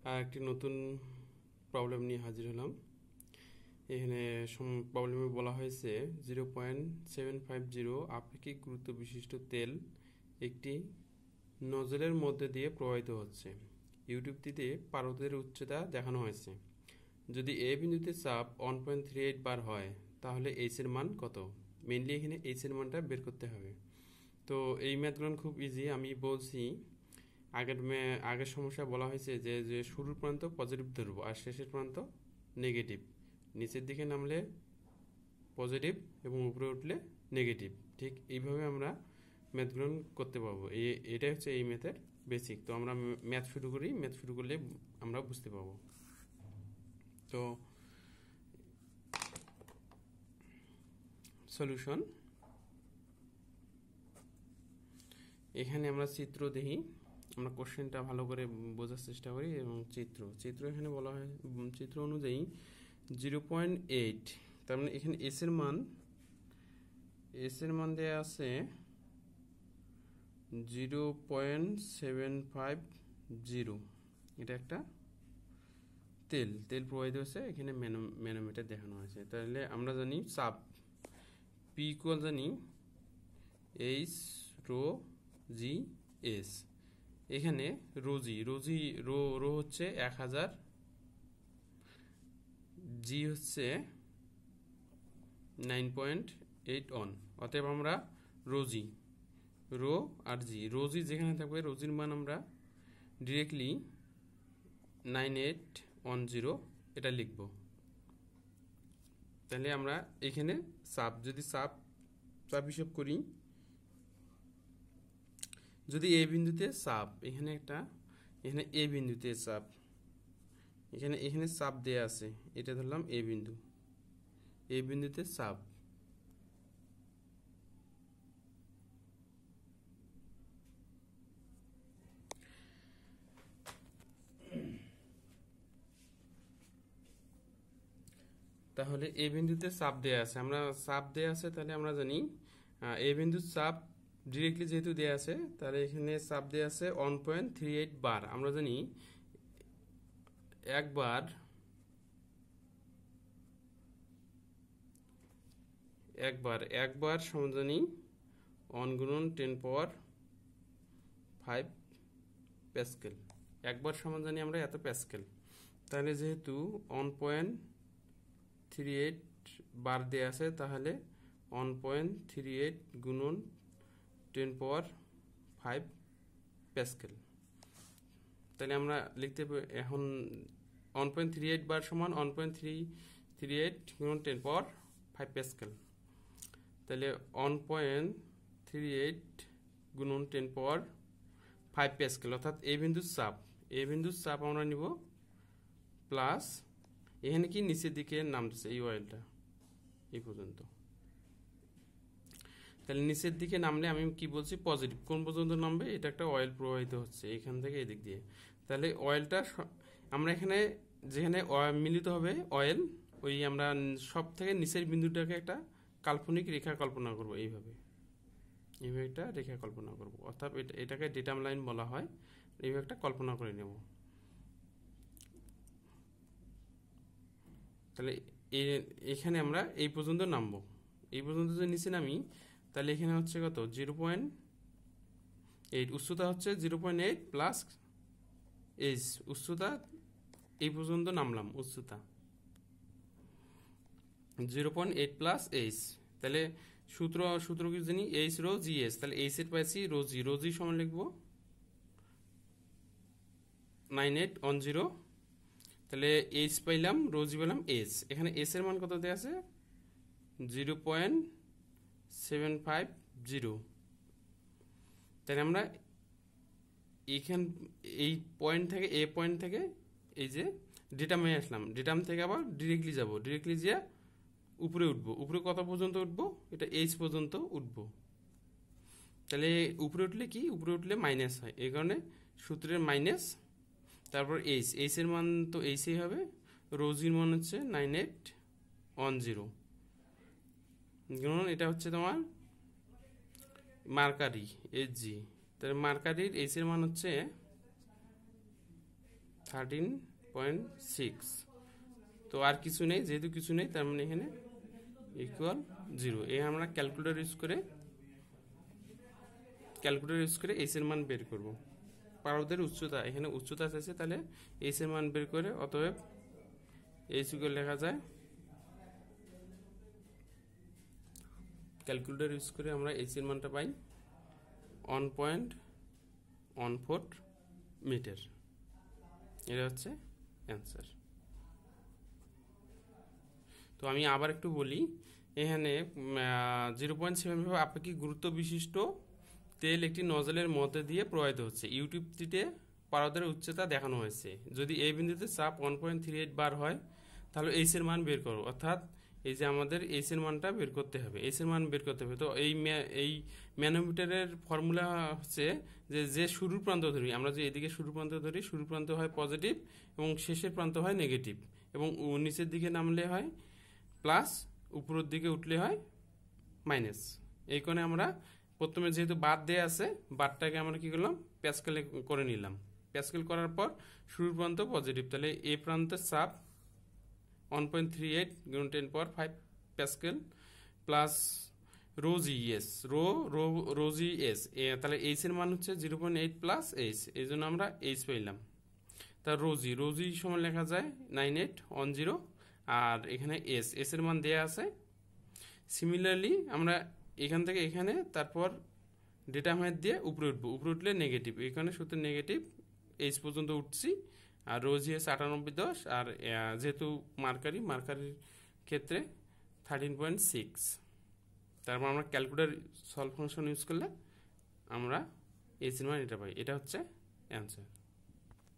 আর একটি নতুন প্রবলেম নিয়ে হাজির হলাম। এখানে প্রবলেমে বলা হয়েছে 0.750 আপেক্ষিক গুরুত্ব বিশিষ্ট তেল একটি নজলের মধ্যে দিয়ে প্রবাহিত হচ্ছে। ইউটিউবটিতে পারদের উচ্চতা দেখানো হয়েছে। যদি এ বিন্দুতে চাপ 1.38 বার হয় তাহলে এইচ এর মান কত? মেইনলি এখানে এইচ এর মানটা বের করতে হবে। তো এই ম্যাথগুলো খুব ইজি। আমি বলছি আগের সমস্যা বলা হয়েছে যে যে শুরুর প্রান্ত পজিটিভ ধরবো আর শেষের প্রান্ত নেগেটিভ। নিচের দিকে নামলে পজিটিভ এবং উপরে উঠলে নেগেটিভ। ঠিক এইভাবে আমরা ম্যাথগুলো করতে পারবো। এটাই হচ্ছে এই ম্যাথের বেসিক। তো আমরা ম্যাথ শুরু করি, ম্যাথ শুরু করলে আমরা বুঝতে পারবো। তো সলিউশন, এখানে আমরা চিত্র দেখি, আমরা কোশ্চেনটা ভালো করে বোঝার চেষ্টা করি এবং চিত্র এখানে বলা হয় চিত্র অনুযায়ী 0.8, তার মানে এখানে এস এর মান দেওয়া আছে 0.750। এটা একটা তেল প্রবাহিত হচ্ছে, এখানে ম্যানোমিটার দেখানো হয়েছে। তাহলে আমরা জানি চাপ পি ইকুয়াল জানি এইচ রো জি এস। এখানে রো হচ্ছে 1000, জি হচ্ছে 9.8 অন। অতএব আমরা রো আর জি যেখানে থাকবে রোজির মান আমরা ডিরেক্টলি 9810 এটা লিখব। তাহলে আমরা এখানে যদি চাপ হিসাব করি, যদি এ বিন্দুতে চাপ এখানে এ বিন্দুতে চাপ এখানে চাপ দেয়া আছে, এটা ধরলাম এ বিন্দুতে চাপ। তাহলে এ বিন্দুতে চাপ দেয়া আছে, তাহলে আমরা জানি এ বিন্দুর চাপ ডিরেক্টলি যেহেতু দেয়া আছে, তাহলে এখানে চাপ দেয়া আছে 1.38 বার। আমরা জানি একবার সমান জানি 1 গুণন 10 পাওয়ার 5 প্যাসকেল। একবার সমান জানি আমরা এত প্যাসকেল। তাহলে যেহেতু 1.38 বার দেয়া আছে, তাহলে 1.38 গুণন 10 পাওয়ার 5 প্যাসকেল। তাহলে আমরা লিখতে এখন 1.38 বার সমান 1.338 গুণন 10 পাওয়ার 5 প্যাসকেল। তাহলে 1.38 গুণন 10 পাওয়ার 5 প্যাসকেল, অর্থাৎ এ বিন্দুর চাপ আমরা নিব প্লাস, এখানে কি নিচের দিকে নামতেছে এই অয়েলটা এই পর্যন্ত। তাহলে নিচের দিকে নামলে আমি কি বলছি পজিটিভ, কোন পর্যন্ত নামবে? এটা একটা অয়েল প্রবাহিত হচ্ছে এখান থেকে এদিক দিয়ে। তাহলে অয়েলটা আমরা এখানে যেখানে মিলিত হবে অয়েল, ওই আমরা সব থেকে নিচের বিন্দুটাকে একটা কাল্পনিক রেখা কল্পনা করব। এইভাবে একটা রেখা কল্পনা করব, অর্থাৎ এটাকে ডেটাম লাইন বলা হয়। এইভাবে একটা কল্পনা করে নেব। তাহলে এখানে আমরা এই পর্যন্ত নামবো। এই পর্যন্ত যদি নিচে নামি, তাহলে এখানে হচ্ছে কত 0.8, উচ্চতা হচ্ছে 0.8 প্লাস এইচ, উচ্চতা এই পর্যন্ত নামলাম, উচ্চতা 0.8 প্লাস এইচ। তাহলে সূত্র কি জানি এইচ রো জি এস। তাহলে এইচ এর পাইছি রো জি সমান লিখবো 9810। তাহলে এইচ পাইলাম, রো জি পেলাম এইচ। এখানে এস এর মান কত দেওয়া আছে 0.750। তাহলে আমরা এই পয়েন্ট থেকে এই যে ডেটামে আসলাম, ডেটাম থেকে আবার ডিরেক্টলি যাব, ডিরেক্টলি যে উপরে উঠবো। উপরে কত পর্যন্ত উঠবো? এটা এইচ পর্যন্ত উঠবো। তাহলে উপরে উঠলে মাইনাস হয়, এই কারণে সূত্রের মাইনাস, তারপর এইচ এর মান তো এইচই হবে। রোজির মান হচ্ছে 9810 গুণন এটা হচ্ছে তোমার মার্কারি এইচ জি। তাহলে মার্কারির এইচ এর মান হচ্ছে 13.6। তো আর কিছু নেই, যেহেতু কিছু নেই তার মানে এখানে ইকুয়াল 0। এই আমরা ক্যালকুলেটর ইউজ করে এইচ এর মান বের করব। পারদের উচ্চতা, এখানে উচ্চতা আছে, তাহলে এইচ এর মান বের করে অতএব এইচ ইকুয়াল লেখা যায়, ক্যালকুলেটর ইউজ করে আমরা এইচ এর মানটা পাই 1.14 মিটার। এটা হচ্ছে অ্যান্সার। তো আমি আবার একটু বলি, এখানে 0.75 আপেক্ষিক গুরুত্ব বিশিষ্ট তেল একটি নজলের মধ্যে দিয়ে প্রবাহিত হচ্ছে। ইউটিউবটিতে পারদের উচ্চতা দেখানো হয়েছে। যদি এই বিন্দুতে চাপ 1.38 বার হয় তাহলে এইচ এর মান বের করো, অর্থাৎ এই যে আমাদের এইচ এর মানটা বের করতে হবে, এইচ এর মান বের করতে হবে। তো এই ম্যানোমিটারের ফর্মুলা হচ্ছে যে শুরুর প্রান্ত ধরি, আমরা যে এদিকে শুরুর প্রান্ত ধরি, শুরুর প্রান্ত হয় পজিটিভ এবং শেষের প্রান্ত হয় নেগেটিভ, এবং নিচের দিকে নামলে হয় প্লাস, উপরের দিকে উঠলে হয় মাইনাস। এই কোণে আমরা প্রথমে যেহেতু বাদ দেয়া আছে, বাদটাকে আমরা কি করলাম, প্যাসকেলে করে নিলাম। প্যাসকেল করার পর শুরুর প্রান্ত পজিটিভ, তাহলে এ প্রান্তের চাপ 1.38 × 10⁵ প্যাসকেল প্লাস রোজি এস, রোজি এস, তাহলে এইচ এর মান হচ্ছে 0.8 প্লাস এইচ, এই জন্য আমরা এইচ পেলাম। তা রোজি সমান লেখা যায় 9810, আর এখানে এস এর মান দেয়া আছে। সিমিলারলি আমরা এখান থেকে এখানে তারপর ডেটা ম্যাথ দিয়ে উপরে উঠবো, উপরে উঠলে নেগেটিভ, এখানে সূত্র নেগেটিভ এইচ পর্যন্ত উঠছি, আর রোজি এস 9810, আর যেহেতু মার্কারির ক্ষেত্রে 13.6। তারপর আমরা ক্যালকুলেটর সলভ ফাংশন ইউজ করলে আমরা এইচ এর মান এটা পাই। এটা হচ্ছে অ্যান্সার।